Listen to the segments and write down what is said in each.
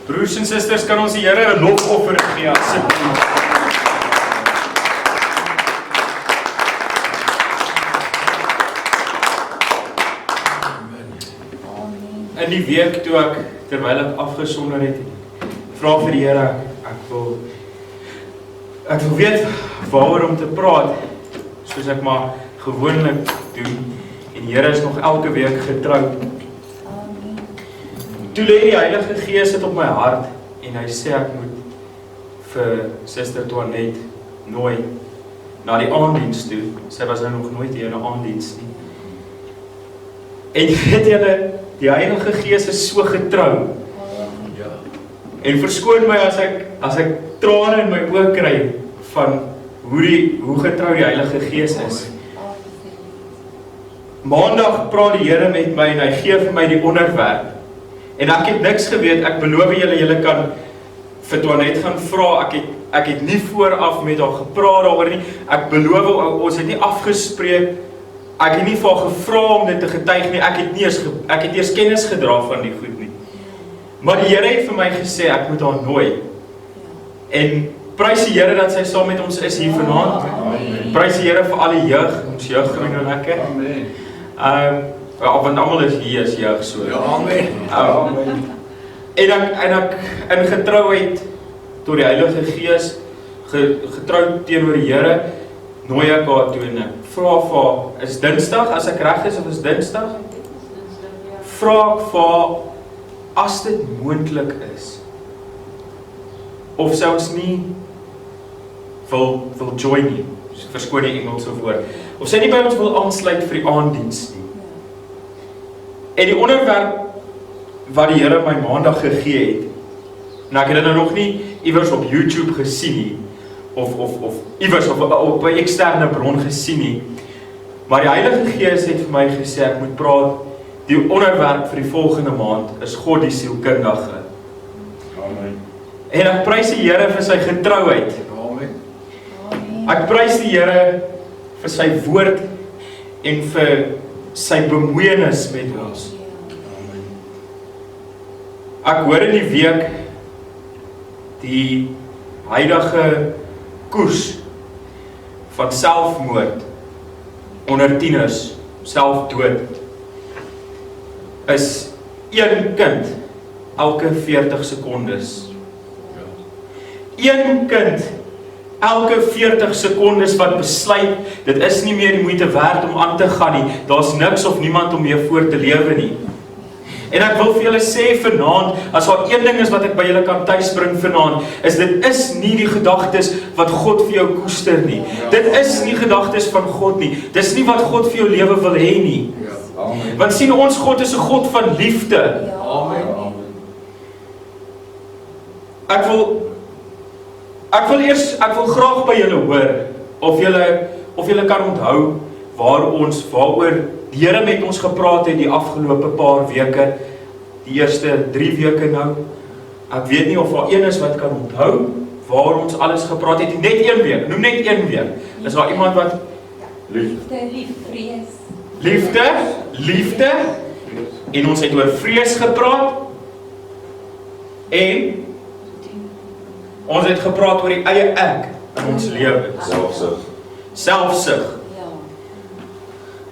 Broers en susters, kan ons die Here 'n lofoffer gee asseblief? In die week toe terwyl ek afgesonder het, vra vir die Here, ek wil weet waaroor om te praat, soos ek maar gewoonlik doen, en die Here is nog elke week getrou. Toe lê die Heilige Gees dit op my hart, en hy sê ek moet vir Suster Toinette nooi na die aanddiens toe. Sy was nou nog nooit hier in 'n aanddiens nie. En weet julle, die Heilige Gees is so getrou. En verskoon my as ek trane in my oë kry van hoe getrou die Heilige Gees is. Maandag praat die Here met my en hy gee vir my die onderwerp. En ek het niks geweet, ek beloof julle kan vir Toinette gaan vra, ek het nie vooraf met haar gepraat daaroor nie, ek beloof, ons het nie afgespreek, ek het nie vir haar gevra om dit te getuig nie, ek het eers kennis gedra van die goed nie. Maar die Here het vir my gesê, ek moet haar nooi. En prys die Here dat sy saam met ons is hier vanaand. Prys die Here vir al die jeug, ons jeug groei nou lekker. Want almal is hier as jeug so. Ja, amen. En ek in getrouheid tot die Heilige Gees, getrou teenoor die Here, nooi ek haar toe en ek vra vir haar, is Dinsdag, as ek reg is, of is Dinsdag? Vra ek vir haar, as dit moontlik is, of sy ons nie wil join nie, verskoon die Engelse woord, of sy nie by ons wil aansluit vir die aanddiens nie. En die onderwerp wat die Here my maandag gegee het, en ek het dit nou nog nie iewers op YouTube gesien nie, of iewers op 'n eksterne bron gesien nie, maar die Heilige Gees het vir my gesê, ek moet praat, die onderwerp vir die volgende maand is God die Sielkundige. Amen. En ek prys die Here vir sy getrouheid. Amen. Ek prys die Here vir sy woord en vir sy bemoeienis met ons. Ek hoor in die week die huidige koers van selfmoord onder tieners, selfdood, is 1 kind elke 40 sekondes. 1 kind elke 40 sekondes wat besluit, dit is nie meer die moeite werd om aan te gaan nie, daar's niks of niemand om mee voor te lewe nie. En ek wil vir julle sê vanaand, as daar een ding is wat ek by julle kan tuisbring vanaand, is dit is nie die gedagtes wat God vir jou koester nie. Dit is nie gedagtes van God nie. Dis nie wat God vir jou lewe wil hê nie. Want sien, ons God is 'n God van liefde. Amen. Ek wil graag by julle hoor of julle kan onthou waaroor die Here met ons gepraat het die afgelope paar weke, die eerste 3 weke nou. Ek weet nie of daar een is wat kan onthou waar ons alles gepraat het. Net 1 week, noem net 1 week. Is daar iemand wat liefde, en ons het oor vrees gepraat, en ons het gepraat oor die eie ek in ons lewe. Selfsug.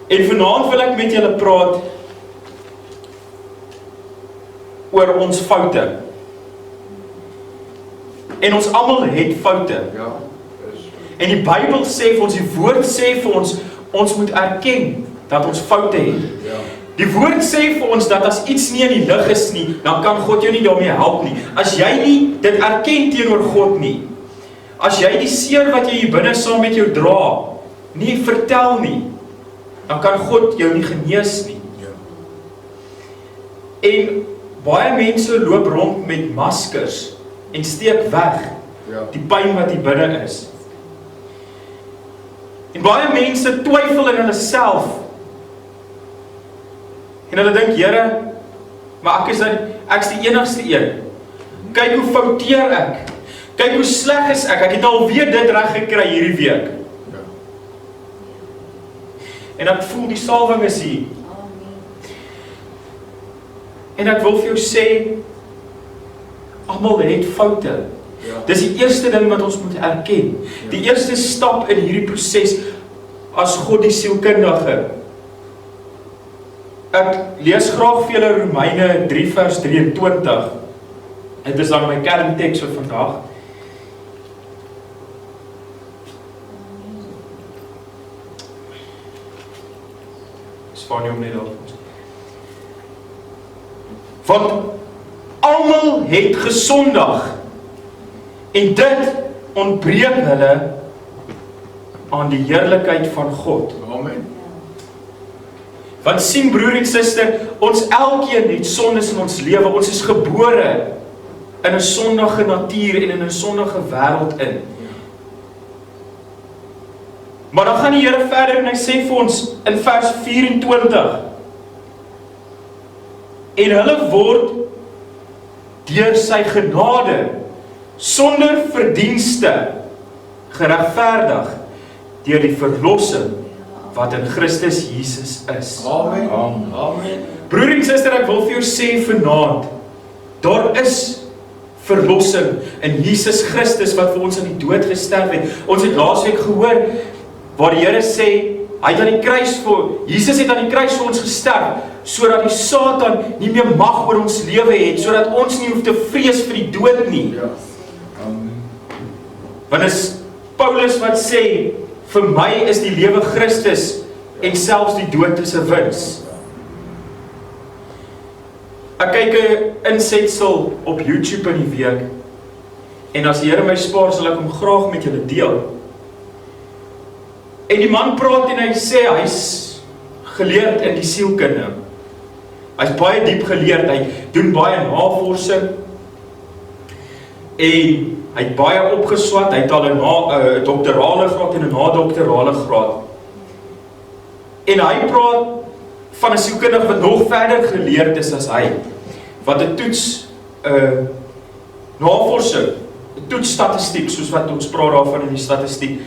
En vanaand wil ek met julle praat oor ons foute. En ons almal het foute. En die Bybel sê vir ons, die woord sê vir ons, ons moet erken dat ons foute het. Die woord sê vir ons dat as iets nie in die lig is nie, dan kan God jou nie daarmee help nie. As jy nie dit erken teenoor God nie, as jy die seer wat jy hier binne saam met jou dra, nie vertel nie, dan kan God jou nie genees nie. En baie mense loop rond met maskers en steek weg die pyn wat hier binne is. En baie mense twyfel in hulle self. En hulle dink, Here, maar ek's die enigste een. Kyk hoe fouteer ek. Kyk hoe sleg is ek. Ek het alweer dit reg gekry hierdie week. En ek voel die salwing is hier. En ek wil vir jou sê, Almal het foute. Dis die eerste ding wat ons moet erken. Die eerste stap in hierdie proses as God die sielkundige. Ek lees graag vir julle Romeine 3 vers 23. Dit is dan my kernteks vir vandag. Span jy om net op. Want almal het gesondig en dit ontbreek hulle aan die heerlikheid van God. Amen. Want sien broer en suster, ons elkeen het sondes in ons lewe. Ons is gebore in 'n sondige natuur en in 'n sondige wêreld in. Maar dan gaan die Here verder en hy sê vir ons in vers 24: En hulle word deur sy genade sonder verdienste geregverdig deur die verlossing wat in Christus Jesus is. Amen. Amen. Broer en suster, ek wil vir jou sê vanaand, daar is verlossing in Jesus Christus wat vir ons aan die dood gesterf het. Ons het laasweek gehoor waar die Here sê, Jesus het aan die kruis vir ons gesterf, sodat die Satan nie meer mag oor ons lewe het, sodat ons nie hoef te vrees vir die dood nie. Ja. Amen. Want is Paulus wat sê, vir my is die lewe Christus en selfs die dood is 'n wins. Ek kyk 'n insetsel op YouTube in die week en as die Here my spaar sal ek hom graag met julle deel. En die man praat en hy sê hy's geleerd in die sielkunde. Hy's baie diep geleerd, hy doen baie navorsing en hy het baie opgeswat, hy het al 'n doktorale graad en 'n nadoktorale graad. En hy praat van 'n sielkundige wat nog verder geleerd is as hy, wat 'n toets navorsing, 'n toets statistiek, soos wat ons praat daarvan in die statistiek,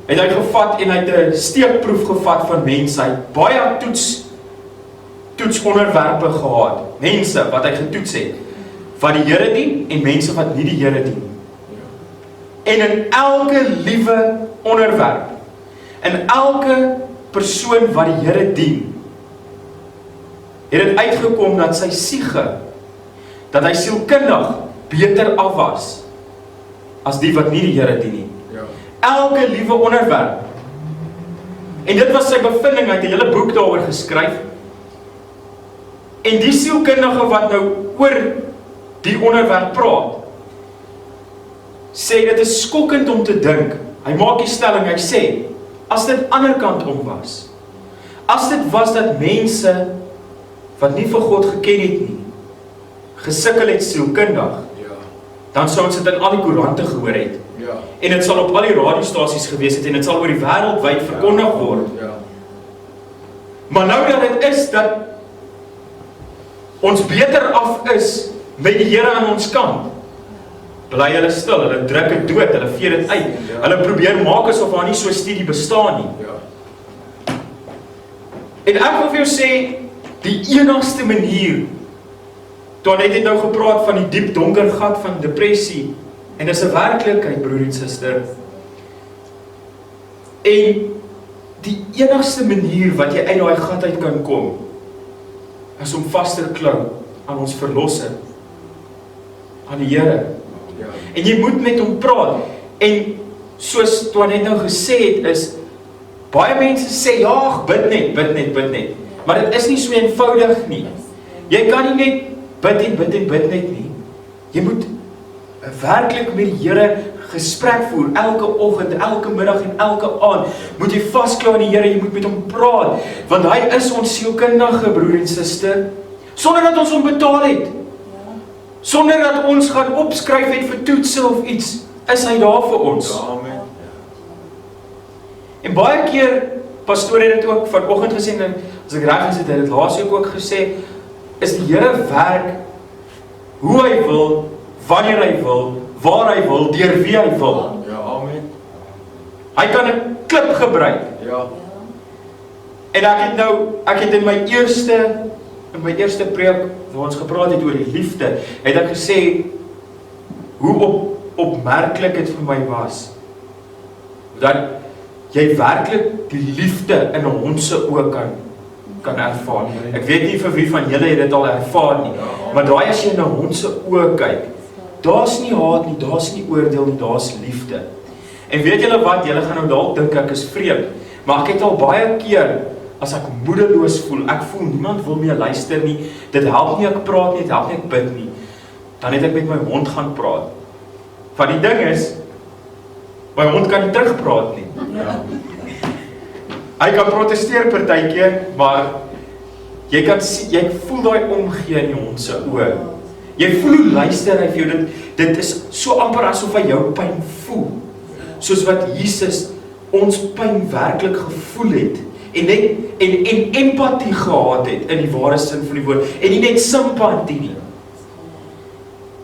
het hy gevat en hy het 'n steekproef gevat van mense. Hy het baie toetsonderwerpe gehad, mense wat hy getoets het, wat die Here dien en mense wat nie die Here dien. En in elke liewe onderwerp, in elke persoon wat die Here dien, het dit uitgekom dat sy siege, dat hy sielkundig beter af was as die wat nie die Here dien nie. Elke liewe onderwerp. En dit was sy bevinding, hy het 'n hele boek daaroor geskryf. En die sielkundige wat nou oor die onderwerp praat, sê dit is skokkend om te dink. Hy maak die stelling, hy sê, as dit ander kant om was, as dit was dat mense wat nie vir God geken het nie, gesukkel het sielkundig, dan sou ons dit in al die koerante gehoor het. En dit sal op al die radiostasies gewees het en dit sal oor die wêreld wyd verkondig word. Maar nou dat dit is dat ons beter af is met die Here aan ons kant, bly hulle stil, hulle druk dit dood, hulle vee dit uit. Hulle probeer maak asof daar nie so 'n studie bestaan nie. En ek wil vir jou sê, die enigste manier, toe het nou gepraat van die diep donker gat van depressie, en dis 'n werklikheid, broer en suster. En die enigste manier wat jy uit daai gat uit kan kom, is om vas te klou aan ons verlosser, aan die Here. En jy moet met hom praat. En soos toe net nou gesê het, is baie mense sê, ja, bid net. Maar dit is nie so eenvoudig nie. Jy kan nie net bid net nie. Jy moet werklik met die Here gesprek voer, elke oggend, elke middag en elke aand, moet jy vasklou aan die Here, jy moet met hom praat, want hy is ons sielkundige, broer en suster, sonder dat ons hom betaal het, sonder dat ons gaan opskryf het vir toetse of iets, is hy daar vir ons. Amen. En baie keer, pastoor het dit ook vanoggend gesê, en as ek reg is, het hy dit laasweek ook gesê, is die Here werk, hoe hy wil, wanneer hy wil, waar hy wil, deur wie hy wil. Amen. Hy kan 'n klip gebruik. En ek het in my eerste in my eerste preek, waar ons gepraat het oor die liefde, het ek gesê, hoe opmerklik het vir my was, dat jy werklik die liefde in 'n hond se oë kan ervaar. Ek weet nie vir wie van julle het dit al ervaar nie, maar daai as jy in 'n hond se oë kyk, daar's nie haat nie, daar's nie oordeel nie, daar's liefde. En weet julle wat, julle gaan nou dalk dink ek is vreemd, maar ek het al baie keer, as ek moedeloos voel, ek voel niemand wil meer luister nie, dit help nie ek praat nie, dit help nie ek bid nie, dan het ek met my hond gaan praat. Want die ding is, my hond kan nie terugpraat nie. Ja. Hy kan protesteer partykeer, maar jy voel daai omgee in die hond se oë. Jy voel hoe luister hy vir jou, dit is so amper asof hy jou pyn voel. Soos wat Jesus ons pyn werklik gevoel het, en empatie gehad het, in die ware sin van die woord, en nie net simpatie nie.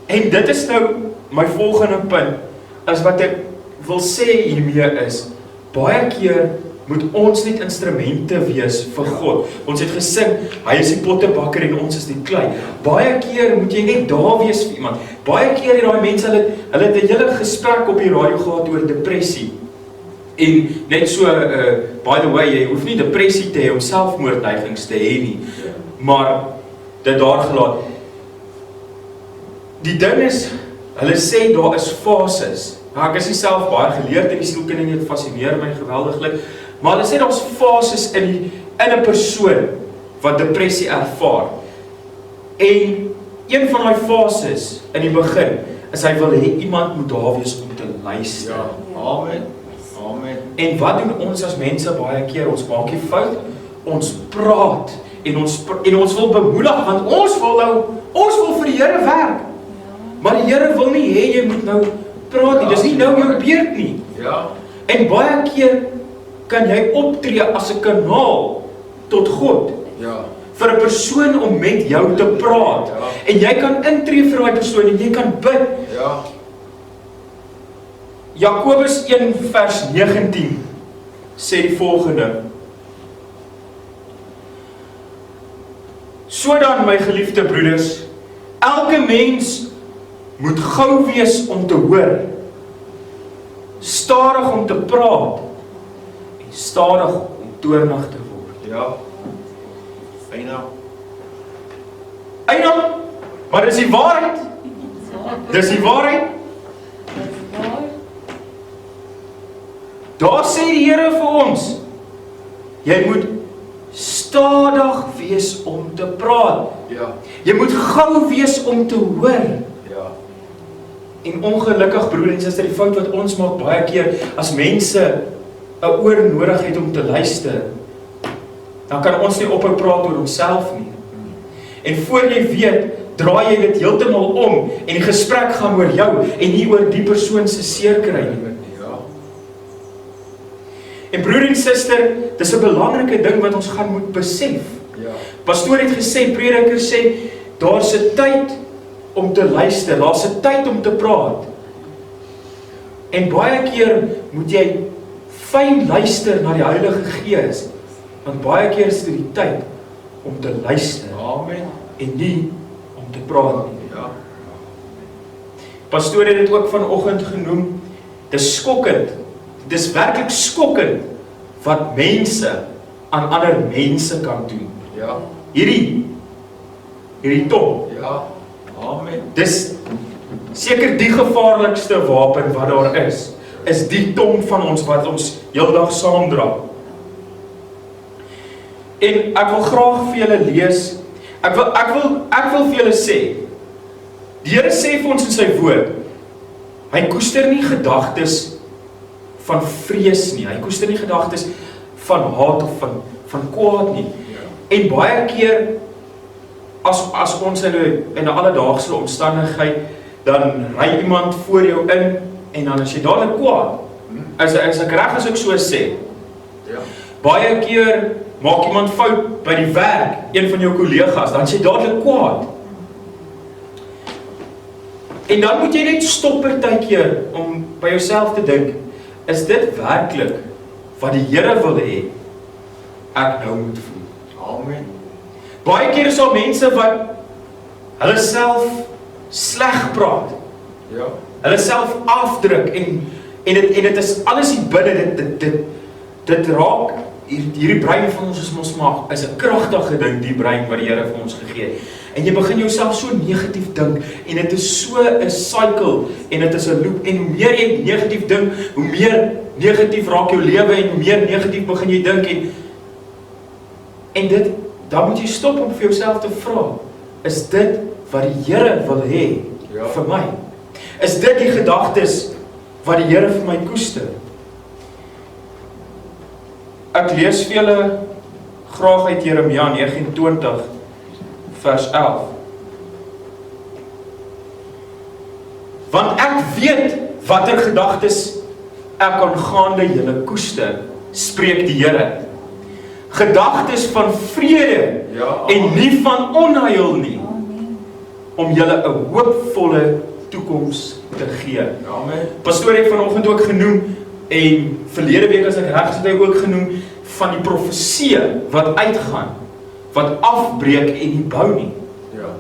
En dit is nou my volgende punt, as wat ek wil sê hiermee is, baie keer moet ons net instrumente wees vir God. Ons het gesing, hy is die pottebakker en ons is die klei. Baie keer moet jy net daar wees vir iemand. Baie keer het daai mense, hulle het 'n hele gesprek op die radio gehad oor depressie. En net so, by the way, jy hoef nie depressie te hê om selfmoordneigings te hê nie, maar dit daar gelaat. Die ding is, hulle sê daar is fases. Nou, ek is nie self baie geleerd in die sielkundige, dit fascineer my geweldiglik, maar hulle sê daar's fases in 'n persoon wat depressie ervaar. En een van die fases in die begin is hy wil hê iemand moet daar wees om te luister. Ja, amen. Amen. En wat doen ons as mense baie keer? Ons maak die fout, ons praat en ons wil bemoedig, want ons wil vir die Here werk. Maar die Here wil nie hê jy moet nou praat nie, dis nie nou jou beurt nie. Ja. En baie keer kan jy optree as 'n kanaal tot God. Ja. Vir 'n persoon om met jou te praat. Ja. En jy kan intree vir daai persoon en jy kan bid. Ja. Jakobus 1 vers 19 sê die volgende: Sodan, my geliefde broeders, elke mens moet gou wees om te hoor, stadig om te praat en stadig om toornig te word. Ja. Eina, maar dis die waarheid. Dis die waarheid. Daar sê die Here vir ons, jy moet stadig wees om te praat. Ja. Jy moet gou wees om te hoor. Ja. En ongelukkig, broer en suster, die fout wat ons maak baie keer, as mense 'n oor nodig het om te luister, dan kan ons nie ophou praat oor onsself nie. En voor jy weet, draai jy dit heeltemal om, en die gesprek gaan oor jou, en nie oor die persoon se seer kry nie. En broer en suster, dis 'n belangrike ding wat ons gaan moet besef. Ja. Pastoor het gesê, prediker sê, daar's 'n tyd om te luister, daar's 'n tyd om te praat. En baie keer moet jy fyn luister na die Heilige Gees, want baie keer is dit die tyd om te luister. Amen. En nie om te praat nie. Ja. Pastoor het dit ook vanoggend genoem, dis skokkend. Dis werklik skokkend wat mense aan ander mense kan doen. Ja. Hierdie tong. Ja. Amen. Dis seker die gevaarlikste wapen wat daar is die tong van ons wat ons heeldag saamdra. En ek wil graag vir julle lees. Ek wil vir julle sê, die Here sê vir ons in sy woord, hy koester nie gedagtes van vrees nie. Hy koester nie gedagtes van haat of van kwaad nie. En baie keer as ons in 'n alledaagse omstandigheid, dan ry iemand voor jou in en dan is jy dadelik kwaad. As ek reg as ek so sê. Ja. Baie keer maak iemand fout by die werk, een van jou kollegas, dan is jy dadelik kwaad. En dan moet jy net stop partykeer om by jouself te dink, is dit werklik wat die Here wil hê ek nou moet voel? Amen. Baie keer is daar mense wat hulle self sleg praat. Ja. Hulle self afdruk en dit is alles hier binne, dit raak, hierdie brein van ons is mos maar, is 'n kragtige ding, die brein wat die Here vir ons gegee het. En jy begin jouself so negatief dink, en dit is so 'n cycle, en dit is 'n loop, en hoe meer jy negatief dink, hoe meer negatief raak jou lewe, en hoe meer negatief begin jy dink, en dit, dan moet jy stop om vir jouself te vra, is dit wat die Here wil hê vir my? Is dit die gedagtes wat die Here vir my koester? Ek lees vir julle graag uit Jeremia 29 vers 11. Want ek weet watter gedagtes ek aangaande julle koester, spreek die Here. Gedagtes van vrede en nie van onheil nie, om julle 'n hoopvolle toekoms te gee. Amen. Pastoor het vanoggend ook genoem, en verlede week as ek reg is, het hy ook genoem, van die profesie wat uitgaan, wat afbreek en nie bou nie. Ja.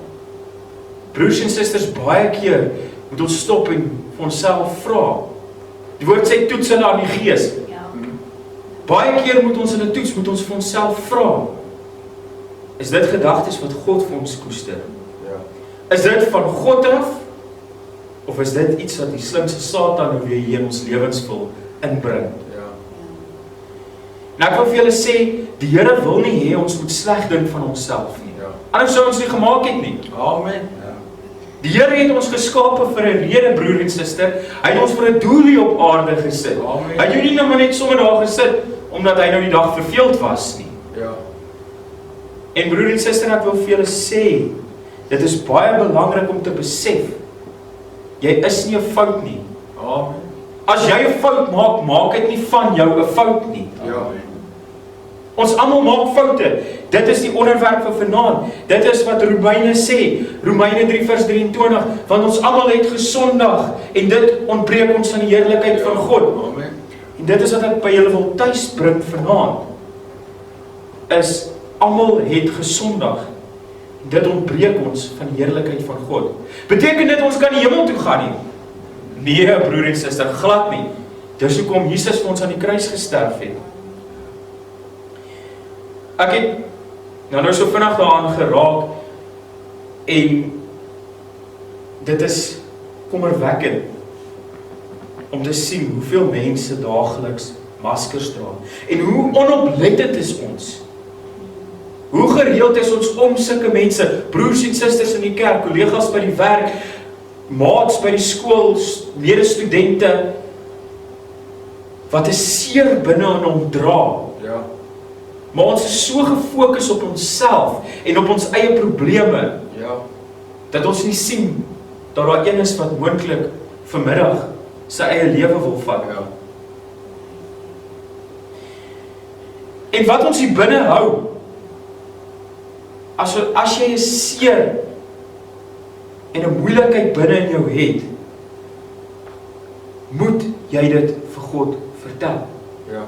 Broers en susters, baie keer moet ons stop en vir onsself vra. Die woord sê toets hulle aan die gees. Baie keer moet ons hulle toets, moet ons vir onsself vra. Is dit gedagtes wat God vir ons koester? Ja. Is dit van God af? Of is dit iets wat die slimste Satan nou weer hier in ons lewens wil inbring? Ja. En ek wil vir julle sê, die Here wil nie hê ons moet sleg dink van onsself nie. Ja. Anders sou ons nie gemaak het nie. Amen. Ja. Die Here het ons geskape vir 'n rede, broer en suster. Hy het ons vir 'n doel hier op aarde gesit. Amen. Hy het jou nie nou maar net sommer daar gesit, omdat hy nou die dag verveeld was nie. Ja. En broer en suster, ek wil vir julle sê, dit is baie belangrik om te besef, jy is nie 'n fout nie. Amen. As jy 'n fout maak, maak dit nie van jou 'n fout nie. Ja. Ons almal maak foute. Dit is die onderwerp vir vanaand. Dit is wat Romeine sê. Romeine 3 vers 23. Want ons almal het gesondig en dit ontbreek ons aan die heerlikheid van God. Amen. En dit is wat ek by julle wil tuis bring vanaand. Is almal het gesondig. Dit ontbreek ons van die heerlikheid van God. Beteken dit ons kan die hemel toe gaan nie? Nee, broer en suster, glad nie. Dis hoekom Jesus vir ons aan die kruis gesterf het. Ek het nou so vinnig daaraan geraak, en dit is kommerwekkend om te sien hoeveel mense daagliks maskers dra, en hoe onoplettend is ons. Hoe gereeld is ons om sulke mense, broers en susters in die kerk, kollegas by die werk, maats by die skool, medestudente, wat 'n seer binne in hom dra. Ja. Maar ons is so gefokus op onsself en op ons eie probleme, Ja. dat ons nie sien dat daar een is wat moontlik vanmiddag sy eie lewe wil vat. Ja. En wat ons hier binne hou, as jy 'n seer en 'n moeilikheid binne in jou het, moet jy dit vir God vertel. Ja.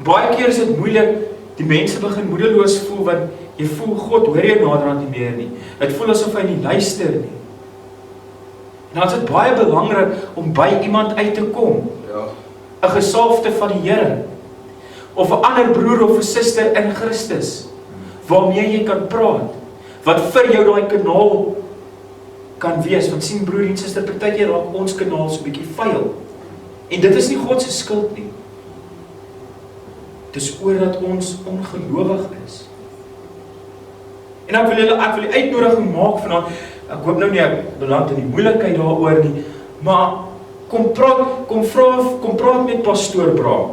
Baie keer is dit moeilik, die mense begin moedeloos voel, want jy voel God hoor jou naderhand nie meer nie. Dit voel asof hy nie luister nie. En dan is dit baie belangrik om by iemand uit te kom. Ja. 'n gesalfde van die Here, of 'n ander broer of 'n suster in Christus, waarmee jy kan praat, wat vir jou daai kanaal kan wees. Want sien broer en suster, partykeer raak ons kanaal so 'n bietjie vuil. En dit is nie God se skuld nie. Dis oordat ons ongelowig is. En ek wil die uitnodiging maak vanaand. Ek hoop nou nie ek beland in die moeilikheid daaroor nie, maar kom praat met pastoor Bra.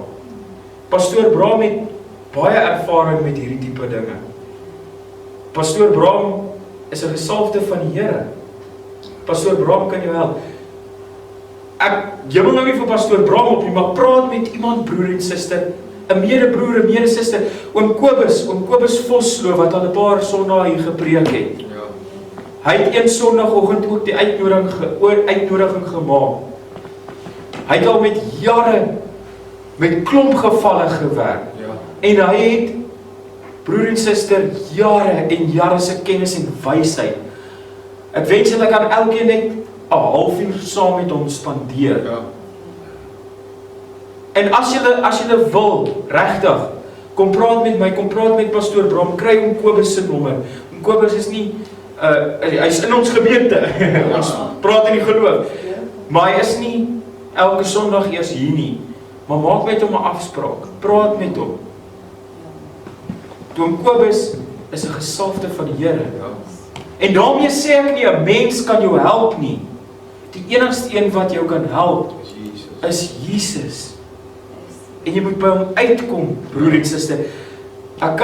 Pastoor Bra het baie ervaring met hierdie tipe dinge. Pastoor Bra is 'n gesalfde van die Here. Pastoor Bra kan jou help. Jy wil nou nie vir pastoor Bra op nie, maar praat met iemand, broer en suster, 'n medebroer, 'n medesuster, oom Kobus Vosloo, wat al 'n paar sondae hier gepreek het. Ja. Hy het een sondagoggend ook die uitnodiging gemaak. Hy het al met jare met klomp gevalle gewerk. Ja. En hy het broer en suster, jare en jare se kennis en wysheid. Ek wens dat ek kan elkeen net 'n halfuur saam met hom spandeer. Ja. En as julle wil, regtig, kom praat met my, kom praat met pastoor Bram, kry hom Kobus se nommer. Kobus is nie, hy's in ons gemeente, ons praat in die geloof, maar hy is nie elke Sondag eers hier nie, maar maak met hom 'n afspraak, praat met hom. Oom Kobus is 'n gesalfde van die Here. En daarmee sê ek nie, 'n mens kan jou help nie. Die enigste een wat jou kan help, is Jesus. En jy moet by hom uitkom, broer en suster. Ek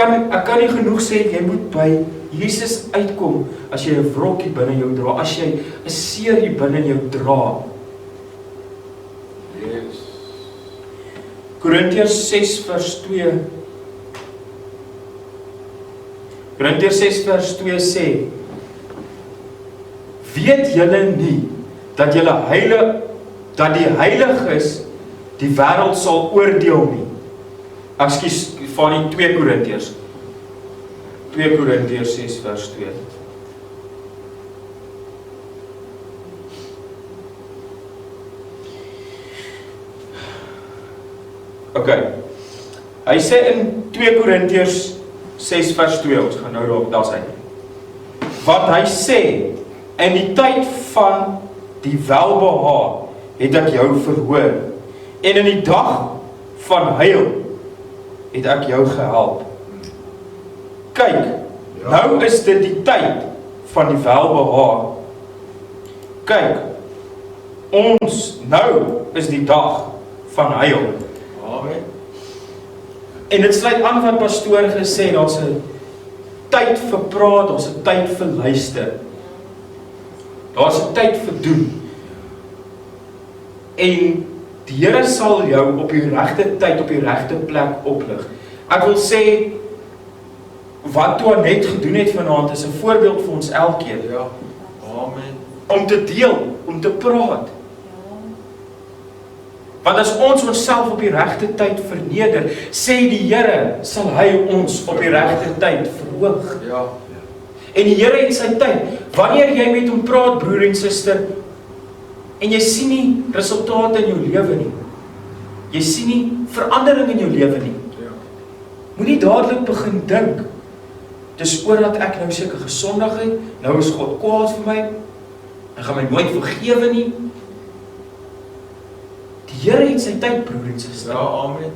kan nie genoeg sê, jy moet by Jesus uitkom, as jy 'n wrokkie binne jou dra, as jy 'n seerie binne jou dra. Yes. Korintiërs 6 vers 2. Korintiërs 6 vers 2 sê, weet julle nie, dat die heiliges die wêreld sal oordeel nie. Ekskuus, van die 2 Korintiërs. 2 Korintiërs 6 vers 2. OK. Hy sê in 2 Korintiërs 6 vers 2, ons gaan nou daar sê. Wat hy sê, in die tyd van die welbehaag het ek jou verhoor, en in die dag van huil het ek jou gehelp. Kyk, nou is dit die tyd van die welbehaag. Kyk, nou is die dag van huil. Amen. En dit sluit aan wat pastoor gesê, daar's 'n tyd vir praat, daar's 'n tyd vir luister. Daar's 'n tyd vir doen. En die Here sal jou op die regte tyd, op die regte plek oplig. Ek wil sê, wat Toanet gedoen het vanaand, is 'n voorbeeld vir ons elkeen. Ja. Amen. Om te deel, om te praat. Want as ons onsself op die regte tyd verneder, sê die Here, sal hy ons op die regte tyd verhoog. Ja. En die Here het sy tyd. Wanneer jy met hom praat, broer en suster, en jy sien nie resultate in jou lewe nie, jy sien nie verandering in jou lewe nie, moenie dadelik begin dink, dis oordat ek nou seker gesondig het, nou is God kwaad vir my, hy gaan my nooit vergewe nie. Die Here het sy tyd, broer en suster. Ja, amen.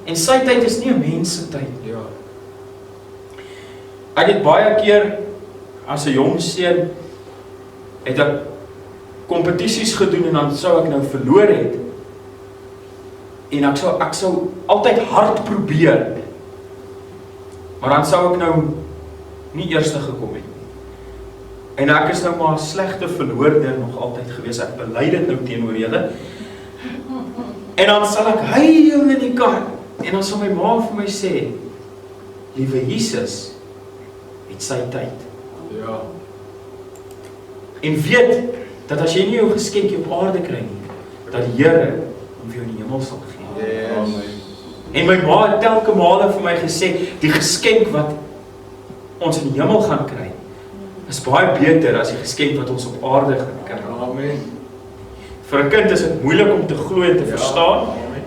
En sy tyd is nie 'n mens se tyd. Ja. Ek het baie keer, as 'n jong seun, het ek kompetisies gedoen en dan sou ek nou verloor het. En ek sou altyd hard probeer. Maar dan sou ek nou nie eerste gekom het. En ek is nou maar 'n slegte verloorder nog altyd gewees. Ek bely dit nou teenoor julle. En dan sal ek huil in die kar. En dan sal my ma vir my sê, liewe Jesus, het sy tyd. Ja. En weet, dat as jy nie jou geskenkie op aarde kry nie, dat die Here hom vir jou in die hemel sal gee. Yes. En my ma het telke male vir my gesê, die geskenk wat ons in die hemel gaan kry, is baie beter as die geskenk wat ons op aarde gaan kry. Amen. Vir 'n kind is dit moeilik om te glo en te verstaan. Amen.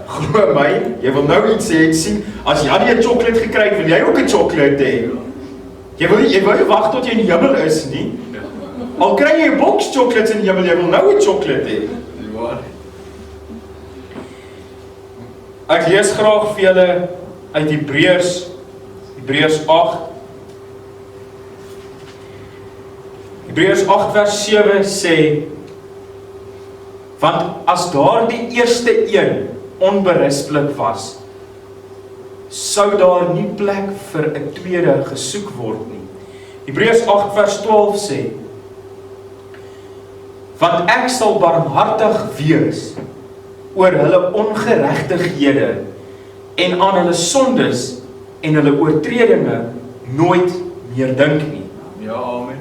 Glo my, jy wil nou iets sê, ek sien, as Janie 'n chocolate gekry het, wil jy ook 'n chocolate hê. Jy wil nie wag tot jy in die hemel is nie. Al kry jy 'n boks chocolates in die hemel, jy wil nou 'n chocolate hê. Ja. Ek lees graag vir julle uit Hebreërs 8. Hebreërs 8 vers 7 sê, want as daar die eerste een onberispelik was, sou daar nie plek vir 'n tweede gesoek word nie. Hebreërs 8 vers 12 sê, want ek sal barmhartig wees oor hulle ongeregtighede en aan hulle sondes en hulle oortredinge nooit meer dink nie. Ja, amen.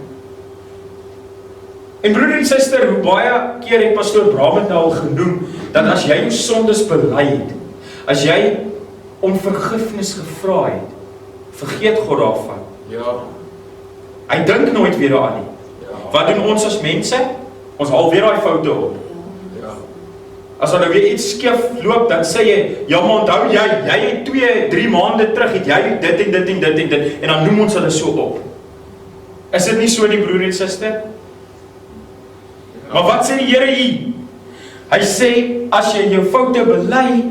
En broer en suster, hoe baie keer het pastoor Bram het nou al genoem, dat as jy jou sondes bely het, as jy om vergifnis gevra het, vergeet God daarvan. Ja. Hy dink nooit weer daaraan nie. Ja. Wat doen ons as mense? Ons haal weer daai foute op. Ja. As daar nou weer iets skeef loop, dan sê jy, ja maar onthou jy het 2-3 maande terug, het jy dit, en dan noem ons hulle so op. Is dit nie so nie, broer en suster? Maar wat sê die Here hier? Hy sê, as jy jou foute bely,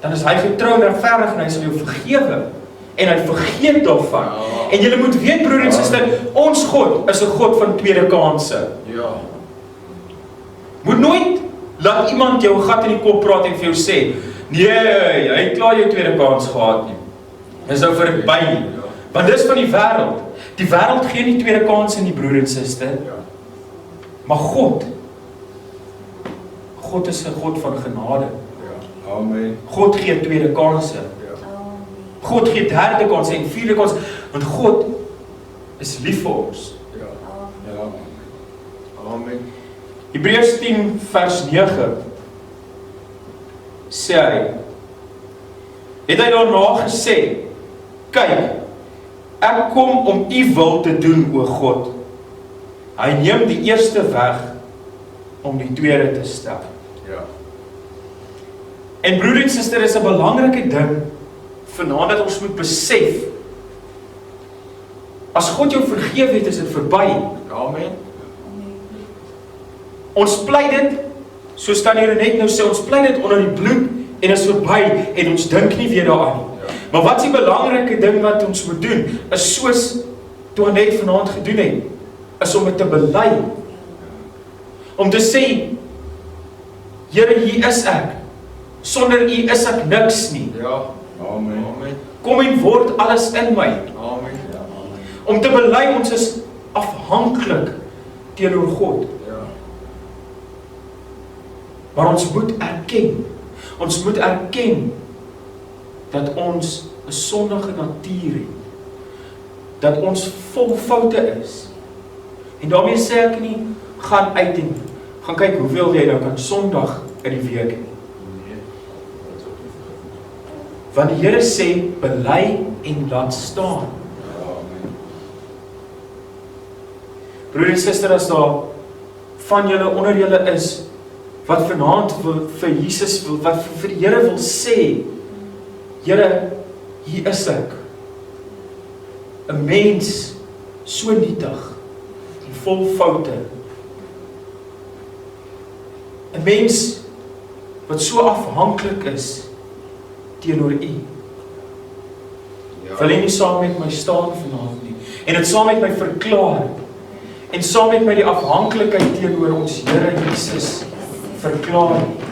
dan is hy getrou en regverdig en hy sal jou vergewe. En hy vergeet daarvan. Ja. En julle moet weet, broer en suster, ons God is 'n God van tweede kansse. Ja. Moet nooit laat iemand jou 'n gat in die kop praat en vir jou sê, nee, jy het klaar jou tweede kans gehad nie. Dis nou verby nie. Want dis van die wêreld. Die wêreld gee nie tweede kans in die broer en suster. Ja. Maar God is 'n God van genade. Ja. Amen. God gee tweede kansse. Ja. God gee derde kansse en vierde kansse, want God is lief vir ons. Ja. Ja. Amen. Hebreërs 10 vers 9 sê hy, het hy daarna gesê, kyk, ek kom om u wil te doen, o God. Hy neem die eerste weg om die tweede te stel. Ja. En broer en suster, is 'n belangrike ding vanaand dat ons moet besef, as God jou vergewe het, is dit verby. Amen. Ons pleit dit, soos Tannie Renet nou sê, ons pleit dit onder die bloed en is verby en ons dink nie weer daaraan nie. Ja. Maar wat is die belangrike ding wat ons moet doen, is soos toe net vanaand gedoen het, is om dit te bely. Om te sê, Here, hier is ek. Sonder u is ek niks nie. Ja. Amen. Amen. Kom en word alles in my. Amen. Ja. Om te bely, ons is afhanklik teenoor God. Ja. Maar ons moet erken. Ons moet erken dat ons 'n sondige natuur het. Dat ons vol foute is. En daarmee sê ek nie, gaan uit en gaan kyk hoeveel jy nou kan Sondag in die week nie. Want die Here sê, bely en laat staan. Broer en suster, as daar van julle onder julle is, wat vanaand vir Jesus wil, wat vir die Here wil sê, Here, hier is ek. 'n Mens, so nietig, en vol foute. 'n Mens, wat so afhanklik is, teenoor u. Ja. Wil jy nie saam met my staan vanaand nie, en dit saam met my verklaar, en saam met my die afhanklikheid teenoor ons Here Jesus verklaar nie.